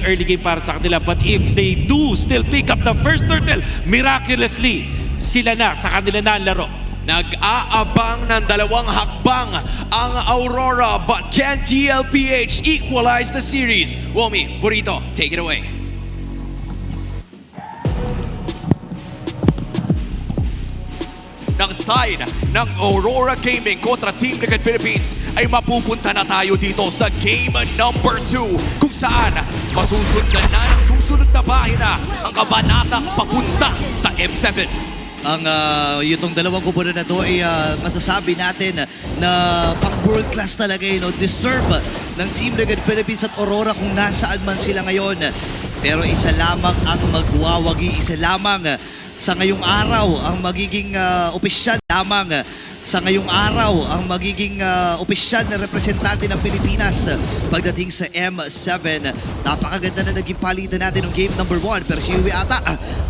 early game para sa kanila. But if they do still pick up the first turtle, miraculously, sila na sa kanila na ang laro. Nag-aabang ng dalawang hakbang ang Aurora, but can TLPH equalize the series? Womi, Burrito, take it away. Ng side ng Aurora Gaming kontra Team Liquid Philippines ay mapupunta na tayo dito sa game number 2 kung saan masusundan na ng susunod na bahina ang kabanatang papunta sa M7. Itong dalawang kupunan na to ay masasabi natin na pang world class talaga deserve ng Team Liquid Philippines at Aurora kung nasaan man sila ngayon. Pero isa lamang ang magwawagi, isa lamang sa ngayong araw ang magiging opisyal lamang sa ngayong araw ang magiging opisyal na representante ng Pilipinas pagdating sa M7. Napakaganda na naging palitan natin ng game number 1 pero si Uwe ata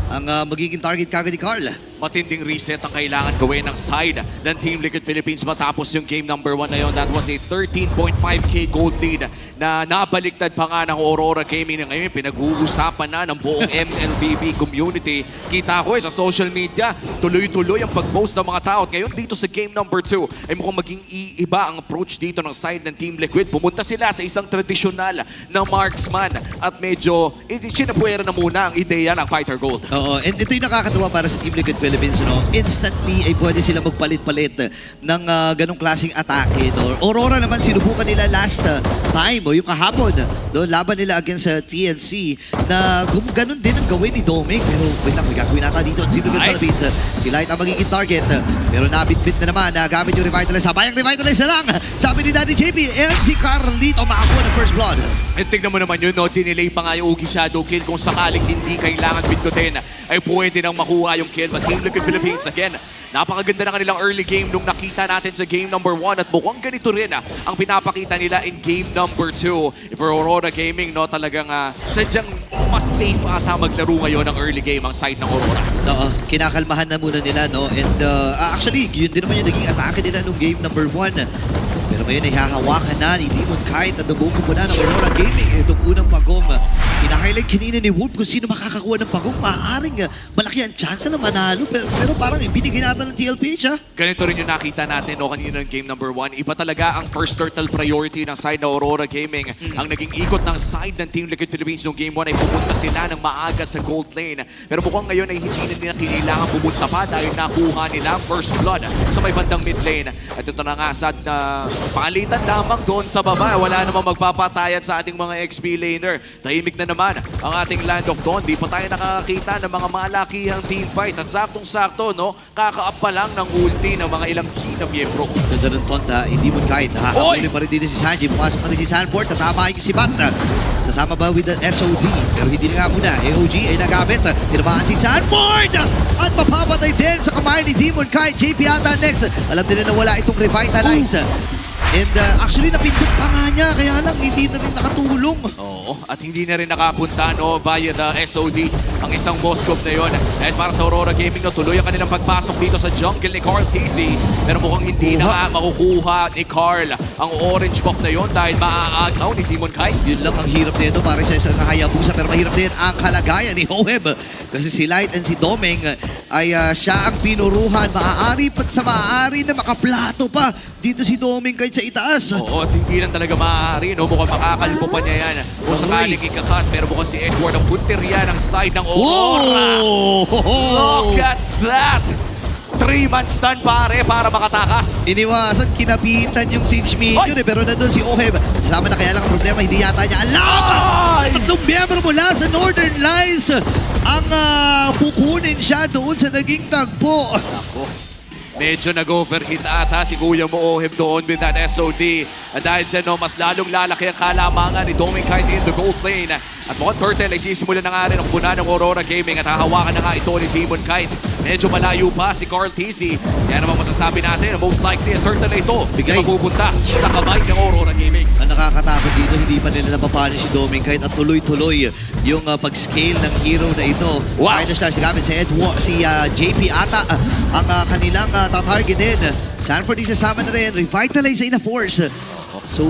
ang magiging target kagad ni Carl. Matinding reset ang kailangan gawin ng side ng Team Liquid Philippines matapos yung game number 1 na yun. That was a 13.5k gold lead na nabaliktad pa nga ng Aurora Gaming na ngayon pinag-uusapan na ng buong MLBB community. Kita ko sa social media, tuloy-tuloy ang pag-post ng mga tao. At ngayon dito sa game number 2 ay mukhang maging iiba ang approach dito ng side ng Team Liquid. Pumunta sila sa isang tradisyonal na marksman at medyo sinapuwera na muna ang ideya ng Fighter Gold. Oo, and ito yung nakakatawa para sa Team Liquid Philippines, instantly ay pwede sila magpalit-palit ng ganong klaseng atake. Aurora naman sinubukan nila last time o yung kahapon doon laban nila against TNC na ganun din ang gawin ni Doming. Pero wait lang, may gagawin nata dito at Team Liquid Philippines. Si Light ang magiging target. Pero nabit-bit na naman na gamit yung Revitalize. Sabayang Revitalize na lang. Sabi ni Daddy JP, and si Carlito makakuha ng first blood. And tignan mo naman yun, dinelay pa nga yung Ugi Shadow kill kung sakaling hindi kailangan pindutin ay pwede nang makuha yung kill. But Team Liquid Philippines, again, napakaganda ng kanilang early game nung nakita natin sa game number 1 at mukhang ganito rin ang pinapakita nila in game number 2. For Aurora Gaming, talagang sadyang mas safe ata maglaro ngayon ng early game ang side ng Aurora. Oo, kinakalmahan na muna nila, and actually, yun din naman yung naging atake nila nung game number 1. Pero ngayon ay hahawakan na ni Demon Kite at nabuo po na ng Aurora Gaming. Itong unang pagong, hinahighlight kanina ni Wolf kung sino makakakuha ng pagong. Maaaring malaki ang chance na manalo. Pero parang ibinigay natin ng TLPH, Ganito rin yung nakita natin kanina ng game number 1. Iba talaga ang first turtle priority ng side ng Aurora Gaming. Ang naging ikot ng side ng Team Liquid Philippines noong game 1 ay pumunta sila ng maaga sa gold lane. Pero mukhang ngayon ay hindi na nila kailangan pumunta pa dahil nakuha nila ang first blood sa may bandang mid lane. At ito na nga sa palitan lamang doon sa baba. Wala namang magpapatayan sa ating mga XP laner. Tahimik na naman ang ating Land of Dawn. Di pa tayo nakakakita ng mga malakihang teamfight. At saktong-sakto, kaka-up pa lang ng ulti ng mga ilang key na miyembro. Ganda ng tonta, hindi mo kahit nakakahuli pa rin dito si Sanji. Pumasok na rin si Sanford, tatama yung si Bat. Sasama ba with the SOD? Pero hindi na nga muna. AOG ay nagamit. Tinamaan si Sanford! At mapapatay din sa kamay ni Demon Kite. JP ata next. Alam din na wala itong Revitalize. And actually, napindot pa nga niya. Kaya lang, hindi na rin nakatulong. Oo, at hindi na rin nakapunta via the SOD ang isang Moskov na yon. At para sa Aurora Gaming, tuloy ang kanilang pagpasok dito sa jungle ni Carl TZ. Pero mukhang hindi na makukuha ni Carl ang orange buff na yon dahil maaagaw ni Demon Kite. Yun lang ang hirap nito para sa isang Hayabusa. Pero mahirap din ang kalagayan ni Hoeb. Kasi si Light and si Doming ay siya ang pinuruhan. Maaari pat sa maaari na makaplato pa dito si Doming kahit sa itaas. Oo, at hindi lang talaga maaari. Mukhang makakalbo pa niya yan. Kung sakaling ikakat, pero mukhang si Edward ang punteriya ng side ng Aurora. Look at that! 3-man stun pare para makatakas. Iniwasan, kinapitan yung Siege Minion pero nandun si Oheb. Kasama na kaya lang ang problema, hindi yata niya alam. Tatlong miyembro mula sa Northern Lights ang pukunin siya doon sa naging tagpo. Ako. Medyo nag-overhit ata si Kuya mo Oheb doon with that SOD. At dahil dyan, mas lalong lalaki ang kalamangan ni Doming Kite in the gold lane. At mukhang Turtle ay sisimula na nga rin ang puna ng Aurora Gaming at hahawakan na nga ito ni Demon Kite. Medyo malayo pa si Carl TZ. Kaya naman masasabi natin, most likely ang Turtle na ito bigay mapupunta sa kamay ng Aurora Gaming. Ang nakakatakot dito, hindi pa nila napapanish si Doming Kite at tuloy-tuloy yung pag-scale ng hero na ito. Wow! Kaya na siya gamit si Edward, si JP ata ang kanilang tatargetin. Sanford isasama na rin, Revitalize in a force. So,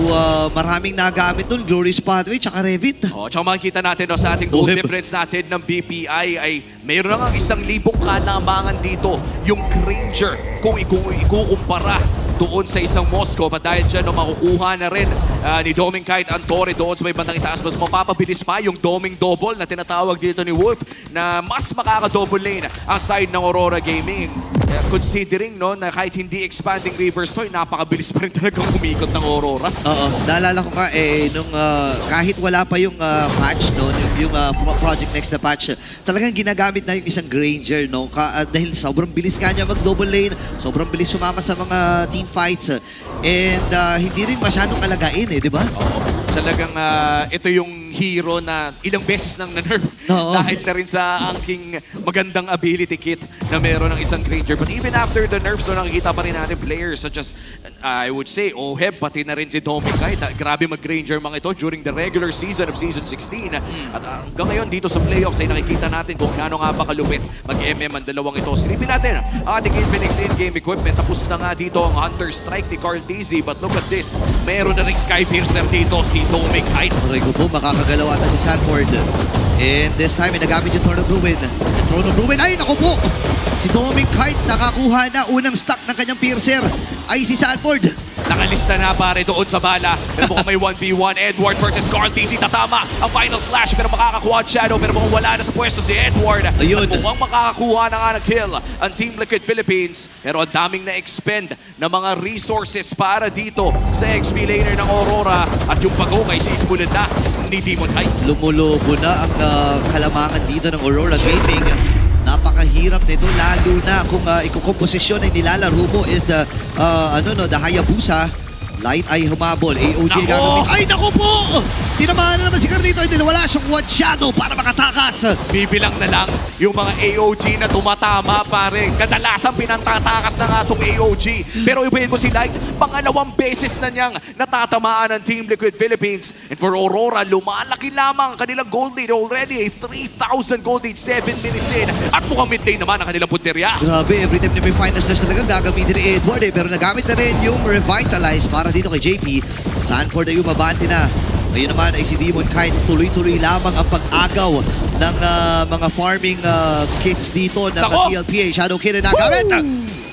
maraming nagamit dun. Glorious Pathway, tsaka Revit. Oh, tsaka makikita natin no, sa ating goal Oheb. difference natin ng BPI ay mayroon na nga 1,000 kalamangan dito yung Granger kung ikukumpara doon sa isang Moscow. At dahil dyan, no, makukuha na rin ni Doming kahit Antore doon sa may bandang itaas. Mas mapapabilis pa yung Doming double na tinatawag dito ni Wolf na mas makaka-double lane ang side ng Aurora Gaming. Considering no, na kahit hindi expanding reverse toy, napakabilis pa rin talagang umikot ng Aurora. Oo, naalala ko nung kahit wala pa yung patch, no, yung Project Next na patch, talagang ginagamit na yung isang Granger, no, dahil sobrang bilis ka niya mag-double lane, sobrang bilis sumama sa mga team fights, and hindi rin masyadong alagain, di ba? Oo. Talagang ito yung hero na ilang beses nang na-nerf Oo. dahil na rin sa aking magandang ability kit na meron ng isang Granger. But even after the nerfs, so nakikita pa rin natin players such as, I would say, Oheb, pati na rin si Doming kahit grabe mag-Granger mga ito during the regular season of Season 16. At hanggang ngayon dito sa playoffs ay nakikita natin kung gaano nga ba kalupit mag-MM ang dalawang ito. Silipin natin ang ating Infinix in-game equipment. Tapos na nga dito ang Hunter Strike ni Carl Dizzy. But look at this, meron na rin Skypiercer dito si Doming Knight. Aray ko po, makakagalaw ata si Sanford. And this time, nagamit yung Throne of Ruin. Throne of Ruin, ay naku po! Si Doming Kite nakakuha na unang stock ng kanyang piercer. Ay si Sanford. Nakalista na pare doon sa bala. Pero mukhang may 1v1. Edward versus Carl Dizzy. Tatama ang final slash. Pero makakakuha ang Shadow. Pero mukhang wala na sa pwesto si Edward. Ayun. At mukhang makakakuha na nga ng kill ang Team Liquid Philippines. Pero ang daming na-expend na mga resources para dito sa XP laner ng Aurora. At yung pag-ukay sisimulan na ni Demon High. Lumulubo na ang kalamangan dito ng Aurora Gaming. Napakahirap nito lalo na kung ikukomposisyon ay nilalaro mo is the Hayabusa. Light ay humabol. AOG Nako! gagamit. Ay, naku po! Tinamaan na naman si Carlito. Hindi wala siyang one shadow para makatakas. Bibilang na lang yung mga AOG na tumatama, pare. Kadalasan pinantatakas na nga itong AOG. Pero ibahin mo si Light, pangalawang beses na niyang natatamaan ng Team Liquid Philippines. And for Aurora, lumalaki lamang ang kanilang gold lead already. 3,000 gold lead, 7 minutes in. At mukhang mid lane naman ang kanilang punterya. Grabe, every time na may final slash talaga gagamitin ni Edward pero nagamit na rin yung Revitalize para dito kay JP. Sanford ay umabante na. Ngayon naman ay si Demon Kite tuloy-tuloy lamang ang pag-agaw ng mga farming kits dito ng Nako! TLPA. Shadow Kid na nagamit.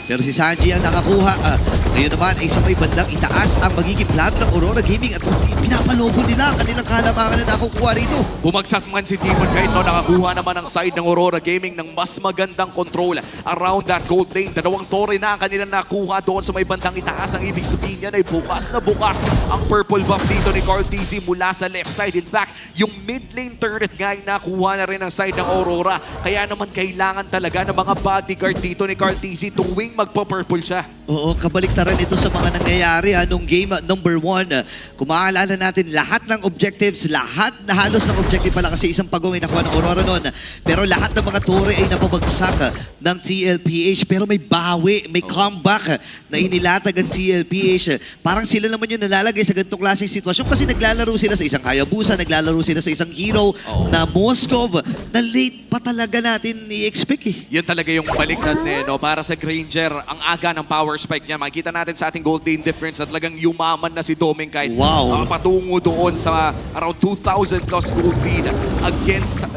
Pero si Sanji ang nakakuha. Ngayon naman ay sa may bandang itaas ang magiging plan ng Aurora Gaming at pinapalobo nila ang kanilang kalamangan na nakukuha rito. Bumagsak man si Demon kahit no, nakakuha naman ang side ng Aurora Gaming ng mas magandang control around that gold lane. Dalawang tore na ang kanilang nakuha doon sa may bandang itaas. Ang ibig sabihin yan ay bukas na bukas ang purple buff dito ni Carl Dizzy mula sa left side. In fact, yung mid lane turret nga ay nakuha na rin ang side ng Aurora. Kaya naman kailangan talaga ng mga bodyguard dito ni Carl Dizzy tuwing magpa-purple siya. Oo, kabaliktaran ito sa mga nangyayari nung game number 1. Kung maaalala natin, lahat ng objectives, lahat na halos ng objective pala kasi isang pagong ay nakuha ng Aurora noon. Pero lahat ng mga tore ay napabagsak ng TLPH. Pero may bawi, may comeback na inilatag ang TLPH. Parang sila naman yung nalalagay sa ganitong klaseng sitwasyon kasi naglalaro sila sa isang Hayabusa, naglalaro sila sa isang hero na Moscow na late pa talaga natin i-expect eh. Yan talaga yung balik natin no? Para sa Granger, ang aga ng power spike niya. Makikita natin sa ating gold lane difference na talagang yumaman na si Doming kahit Wow. patungo doon sa around 2,000 plus gold lead against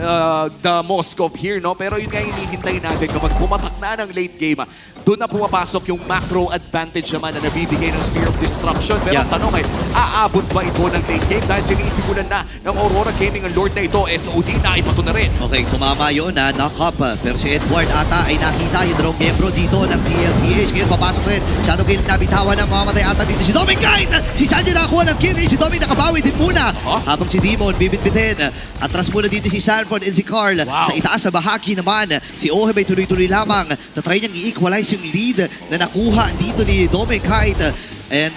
the Moscow here. No? Pero yun nga hinihintay natin kapag pumatak na ng late game, doon na pumapasok yung macro advantage naman na nabibigay ng Spear of Destruction. Pero ang tanong ay, aabot ba ito ng late game? Dahil sinisimulan na ng Aurora Gaming ang Lord na ito, SOD na ipato na rin. Okay, tumama yun na knock up. Pero si Edward ata ay nakita yung dalawang miyembro dito ng TLPH. Ngayon papasok rin. Shadow Kill nabitawan ng mamamatay ata dito si Doming Kite. Si Sanji nakakuha ng kill. Si Doming nakabawi din muna. Habang si Demon bibit-bitin. Atras muna dito si Sanford and si Carl. Wow. Sa itaas sa bahagi naman, si Oheb ay tuloy-tuloy lamang. Tatry niyang i-equalize yung lead na nakuha dito ni Doming Kite. And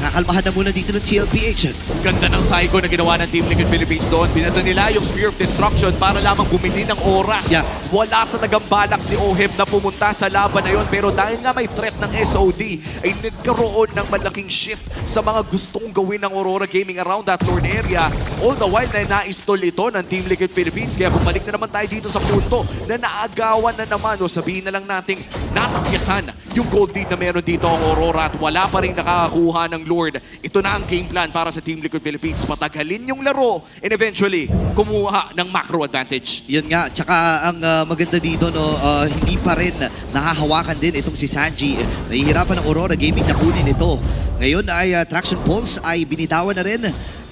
kakalmahan na muna dito ng TLPH. Ganda ng psycho na ginawa ng Team Liquid Philippines doon. Binato nila yung Spear of Destruction para lamang bumili ng oras. Yeah. Wala talagang balak si Oheb na pumunta sa laban na yon. Pero dahil nga may threat ng SOD, ay nagkaroon ng malaking shift sa mga gustong gawin ng Aurora Gaming around that Lord area. All the while na na-install ito ng Team Liquid Philippines. Kaya bumalik na naman tayo dito sa punto na naagawan na naman. O sabihin na lang nating natakyasan yung gold lead na meron dito ang Aurora at wala pa rin nakakakuha ng Lord. Ito na ang game plan para sa Team Liquid Philippines. Patagalin yung laro and eventually kumuha ng macro advantage. Yun nga, tsaka ang maganda dito, no, hindi pa rin nahahawakan din itong si Sanji. Nahihirapan ng Aurora Gaming na kunin ito. Ngayon ay Traction Pulse ay binitawan na rin.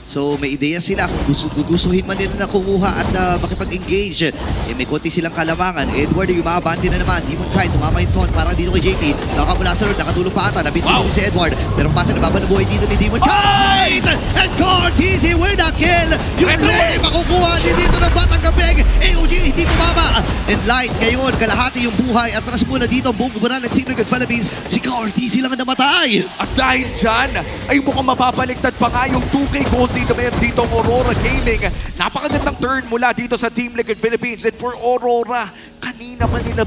So may ideya sila kung gugustuhin man nila na kumuha at makipag-engage. May konti silang kalamangan. Edward yung umabante na naman. Demon Knight, tumama yung ton para dito kay JP. Nakamula sa Lord, nakatulong pa ata. Nabitulong si Edward. Pero pasa na buhay dito ni Demon Knight! And Cortese with a kill! Yung Lord ay makukuha din dito ng Batang Gabeng. AOG hindi tumama. And Light ngayon, kalahati yung buhay. At tras muna dito ang buong gumanan ng Team Liquid Philippines. Si Cortese lang ang namatay. At dahil dyan, ay mukhang mapapaliktad pa nga yung 2K gold dito meron dito ang Aurora Gaming. Napakagandang turn mula dito sa Team Liquid Philippines. And for Aurora, kanina pa nila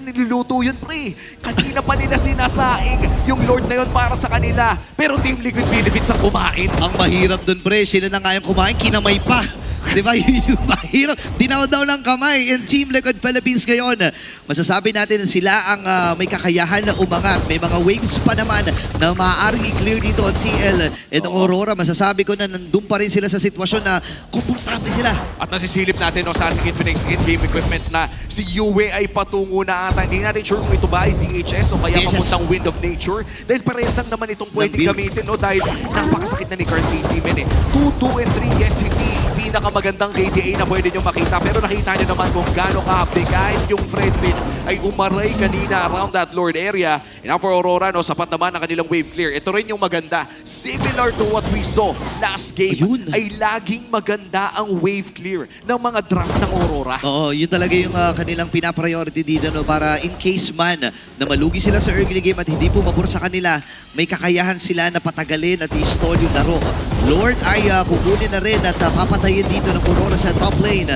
niluluto yun, pre. Kanina pa nila sinasaing yung Lord na yun para sa kanila. Pero Team Liquid Philippines ang kumain. Ang mahirap dun, pre. Sila na nga yung kumain, kinamay pa. Di ba? Yun yung mahirap. Dinaw-daw ng kamay in Team Liquid Philippines ngayon. Masasabi natin na sila ang may kakayahan na umangat. May mga waves pa naman na maaaring i-clear dito ang CL. And ang Aurora, masasabi ko na nandun pa rin sila sa sitwasyon na komportable sila. At nasisilip natin no, sa ating Infinix in-game equipment na si Yue ay patungo na ata. Hindi natin sure kung ito ba ay DHS o kaya DHS. papuntang Wind of Nature. Dahil parehas lang naman itong pwedeng gamitin. No? Dahil napakasakit na ni Cortese men eh. 2, 2, and 3, yes, hindi pinakamagandang KDA na pwede nyo makita. Pero nakita nyo naman kung gano'ng kahapde kahit yung Fredrin ay umaray kanina around that Lord area. And now for Aurora, no, sapat naman ang kanilang wave clear. Ito rin yung maganda. Similar to what we saw last game, Ayun. ay laging maganda ang wave clear ng mga draft ng Aurora. Oo, yun talaga yung kanilang pinapriority dito, no, para in case man na malugi sila sa early game at hindi pumabor sa kanila, may kakayahan sila na patagalin at i-stall yung laro. Lord ay kukunin na rin at papatayin dito ng Aurora sa top lane.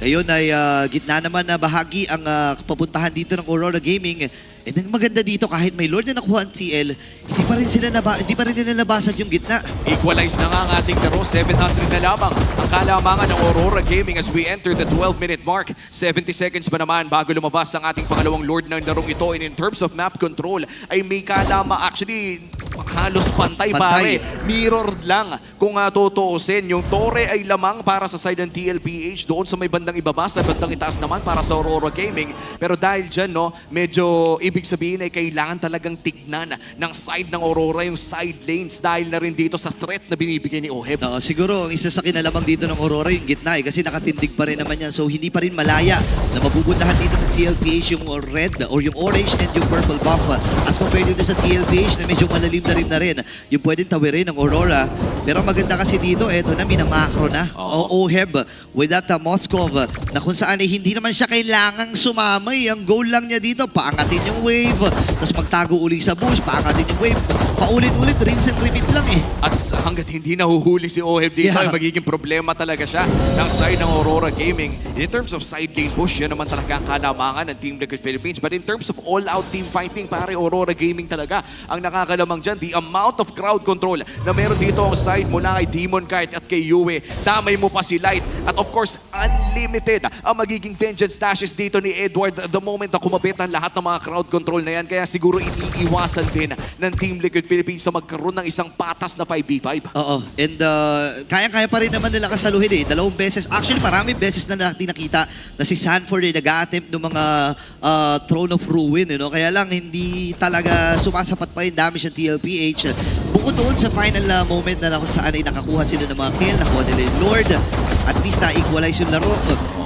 Ngayon ay gitna naman na bahagi ang papuntahan dito ng Aurora Gaming. And ang maganda dito, kahit may Lord na nakuha ang TL, hindi pa rin nila nabasag yung gitna. Equalize na nga ang ating laro. 700 na lamang ang kalamangan ng Aurora Gaming as we enter the 12-minute mark. 70 seconds pa naman bago lumabas ang ating pangalawang Lord ng larong ito. And in terms of map control, ay may kalama actually halos pantay. Pare. Mirror lang kung tutuusin. Yung Torre ay lamang para sa side ng TLPH. Doon sa may bandang ibaba, sa bandang itaas naman para sa Aurora Gaming. Pero dahil dyan, no, medyo ibig sabihin ay kailangan talagang tignan ng side ng Aurora yung side lanes dahil na rin dito sa threat na binibigay ni Oheb. No, siguro ang isa sa kinalamang dito ng Aurora yung gitna kasi nakatindig pa rin naman yan. So hindi pa rin malaya na mapupuntahan dito ng TLPH yung red or yung orange and yung purple buff. As compared dito sa TLPH na medyo malalim na rin yung pwedeng tawirin ng Aurora. Pero ang maganda kasi dito, eto na, minamakro na. Oheb with that Moskov na kung saan ay hindi naman siya kailangang sumamay. Ang goal lang niya dito, paangatin yung wave, tapos magtago uli sa bush, paangatin yung wave. Paulit-ulit, rinse and repeat lang eh. At hanggat hindi nahuhuli si Oheb dito, ay magiging problema talaga siya ng side ng Aurora Gaming. In terms of side lane push, yan naman talaga ang kalamangan ng Team Liquid Philippines. But in terms of all-out team fighting, pare, Aurora Gaming talaga ang nakakalamang dyan. The amount of crowd control na meron dito ang side mula kay Demon Knight at kay Yue. Damay mo pa si Light. At of course, unlimited ang magiging vengeance dashes dito ni Edward the moment na kumabit ang lahat ng mga crowd control na yan. Kaya siguro iniiwasan din ng Team Liquid Philippines sa magkaroon ng isang patas na 5v5. Oo. And kaya-kaya pa rin naman nila kasaluhin eh. 2 beses. Actually, maraming beses na natin nakita na si Sanford ay nag-a-attempt ng mga Throne of Ruin. You know? Kaya lang, hindi talaga sumasapat pa yung damage ng TLPH. Bukod doon sa final moment na kung saan ay nakakuha sila ng mga kill, nakuha nila yung Lord. At least na-equalize yung laro.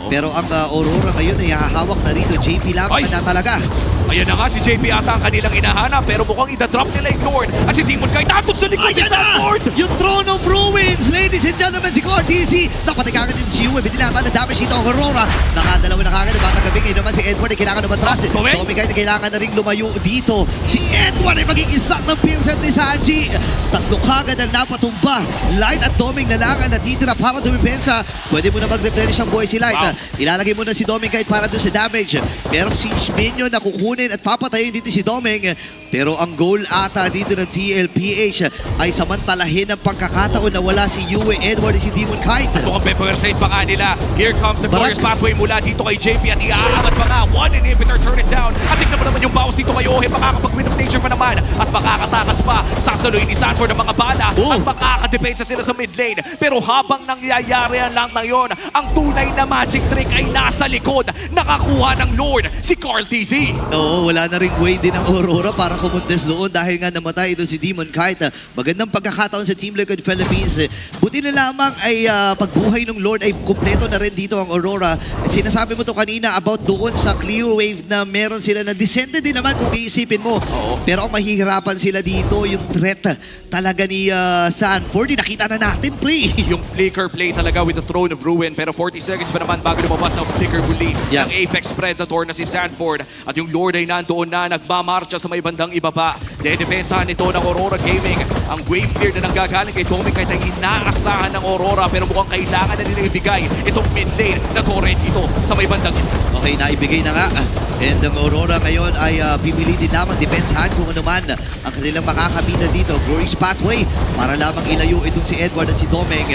Pero ang Aurora ngayon ay hahawak na rito. JP lamang na talaga. Ayan na nga, si JP ata ang kanilang inahanap. Pero mukhang idadrop nila yung Lord. At si Demon Knight nakot sa likod ni Sanford. Yung Throne of Ruins, ladies and gentlemen, si Cortese. Dapat ikagad din si Yue. Binilata ng damage dito ang Aurora. Nakadalawa na kagad. Batang gabi ngayon naman si Edward ay kailangan na matras. Tommy Knight kailangan na rin lumayo dito. Si Edward ay magiging sack ng pinset ni Sanji. 3 kagad ang napatumba. Light at Doming na lang ang natitira para dumipensa. Pwede mo na mag-replenish ang buhay si Light. Ilalagay mo na si Doming Knight para doon sa damage. Merong siege minion na kukunin at papatayin dito si Doming. Pero ang goal ata dito ng TLPH ay samantalahin ang pagkakataon na wala si Yue Edward at si Demon Kite. Mukhang pepersate pa nga nila. Here comes the Barak. Glorious Pathway mula dito kay JP at iaangat pa nga. One inhibitor, turn it down. At tignan mo naman yung bounce dito kay Ohe. Makakapag-win of nature pa naman. At makakatakas pa. Sasaluhin ni Sanford ang mga bala. Oh. At makakadepensa sila sa mid lane. Pero habang nangyayari ang lang na yun, ang tunay na magic trick ay nasa likod. Nakakuha ng Lord, si Carl TZ. Oo, wala na ring way din ang Aurora para kumuntes doon dahil nga namatay doon si Demon Kite. Magandang pagkakataon sa Team Liquid Philippines. Buti na lamang ay pagbuhay ng Lord ay kumpleto na rin dito ang Aurora. At sinasabi mo to kanina about doon sa clear wave na meron sila na descended din naman kung iisipin mo. Pero ang mahihirapan sila dito, yung threat talaga ni Sanford. Nakita na natin, pre. Yung flicker play talaga with the Throne of Ruin. Pero 40 seconds pa naman bago lumabas ang flicker bully Yeah. ng Apex Predator na si Sanford. At yung Lord ay nandoon na nagmamarcha sa may bandang ibaba. Dedepensahan nito ng Aurora Gaming. Ang wave clear na nanggagaling kay Tommy kahit ay inaasahan ng Aurora. Pero mukhang kailangan na nila ibigay itong mid lane na torrent dito sa may bandang Okay, naibigay na nga. And ang Aurora ngayon ay pipili din lamang depensahan kung ano man ang kanilang makakabida dito. Glorious Pathway para lamang ilayo itong si Edward at si Domeng.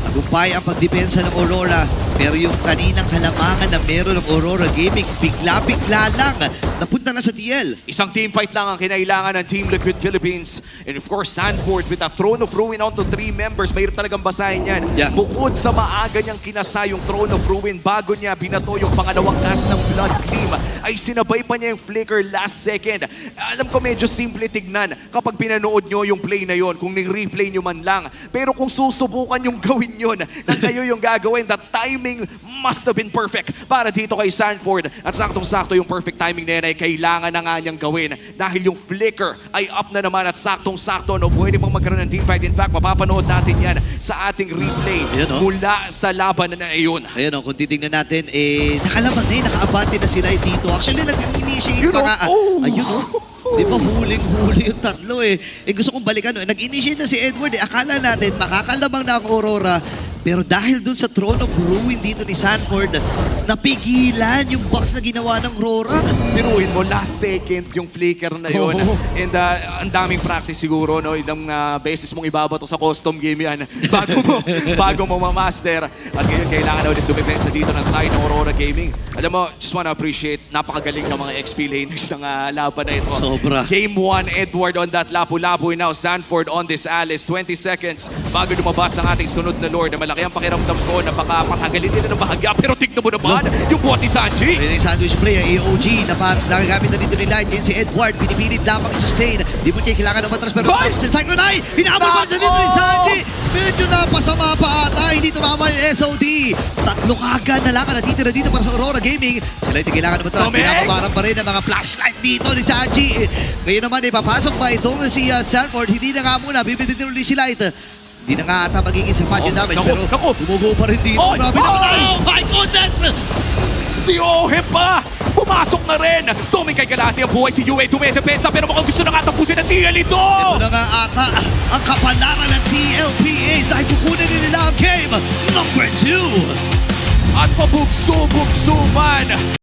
Tagumpay ang pagdepensa ng Aurora. Pero yung kaninang halamangan na meron ng Aurora Gaming, bigla-bigla lang napunta na sa TL. Isang team fight lang ang kinailangan ng Team Liquid Philippines. And of course, Sanford with a Throne of Ruin onto 3 members. Mahirap talagang basahin yan. Yeah. Bukod sa maaga niyang kinasa yung Throne of Ruin, bago niya binato yung pangalawang cast ng Blood Gleam, ay sinabay pa niya yung flicker last second. Alam ko medyo simple tignan kapag pinanood nyo yung play na yon, kung ni-replay nyo man lang. Pero kung susubukan yung gawin yun, na kayo yung gagawin, the timing must have been perfect para dito kay Sanford. At saktong-sakto yung perfect timing na yan ay kailangan na nga niyang gawin dahil yung flicker ay up na naman at saktong-sakto no pwede pang magkaroon ng team fight. In fact, mapapanood natin yan sa ating replay Ayan, oh. mula sa laban na iyon. Ayun o, kung titingnan natin, nakalabang na nakaabante na sila dito. Actually, nag-initiate Yun, pa nga. oh. Ayun o. Di ba huling-huli yung tatlo gusto kong balikan. Nag-initiate na si Edward Akala natin makakalabang na ang Aurora. Pero dahil dun sa Throne of Ruin dito ni Sanford, napigilan yung box na ginawa ng Aurora. Pinuhin mo, last second yung flicker na yun. Oo. And ang daming practice siguro, no? Ilang beses mong ibabato sa custom game yan bago mo ma-master. At ngayon, kailangan na ulit dumipensa dito ng side ng Aurora Gaming. Alam mo, just wanna appreciate, napakagaling ng mga XP laners ng laban na ito. Sobra. Game 1, Edward on that lapu-lapu. Now, Sanford on this Alice. 20 seconds bago lumabas ang ating sunod na Lord. Na malaki ang pakiramdam ko na baka patagalin nila ng bahagya. Pero tignan mo naman, yung buhat ni Sanji. Ayun yung sandwich play, ang AOG na nagagamit na dito ni Light. Yun si Edward, pinipilit lamang i-sustain. Di mo kayo kailangan ng matras, pero Right! matapos si Cyclone Eye, hinabol pa siya dito ni Sanji. Medyo napasama pa ata, hindi tumama yung SOD. Tatlong agad na lang ang natitira dito para sa Aurora Gaming. Sila hindi kailangan ng matras, Domeng! pinapabarang pa rin ang mga flashlight dito ni Sanji. Ngayon naman, papasok pa itong si Sanford. Hindi na nga muna, bibitin ulit si Light. Hindi na nga ata magiging sapat yung damage, naku, pero naku. tumugo pa rin dito. Oy! Grabe naman. Oy! Oh my goodness! Si Ohe pa! Pumasok na rin! Tommy kay Galati ang buhay si Yue dumedepensa pero mukhang gusto na nga tapusin ang TL ito! Ito na nga ata ang kapalaran ng TLPA dahil kukunin nila ang game number 2. At pabugso-bugso man